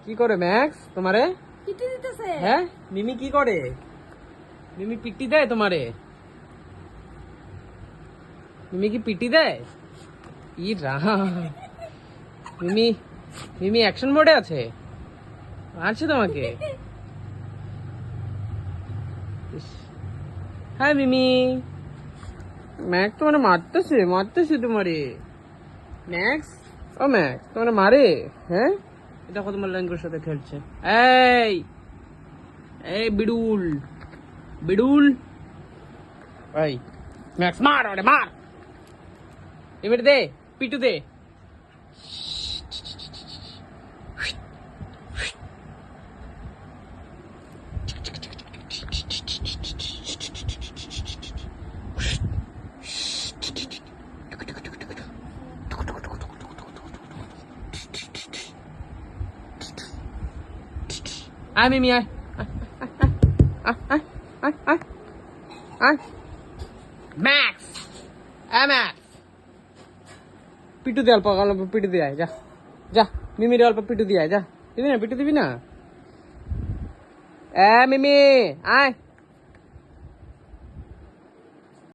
কি করে ম্যাক্স তোমারে? পিটি দিতেছে। হ্যাঁ মিমি কি করে? মিমি পিটি দেয় তোমারে? মিমি কি পিটি দেয়? ই রাম, মিমি মিমি অ্যাকশন মোডে আছে, মারছে তোমাকে। ইস, হ্যাঁ মিমি, ম্যাক্স তোমারে মারতেছে মারতেছে তোমারে। ম্যাক্স, ও ম্যাক্স তোমারে মারে? হ্যাঁ, দেখো তোমার ল্যাঙ্গুয়ের সাথে খেলছে। এই এই বিডুল বিডুল, এই ম্যাক্স মার ওরে মার, এবারে দে পিটু দে। আয় মিমি আয়, ম্যাক্স ম্যাক্স পিটু দে, অল্প অল্প পিটু দিয়ে আয়, যা যা মিমির অল্প পিটু দিয়ে আয়, যা। দিবি না পিটু দিবি না? মিমি আয়।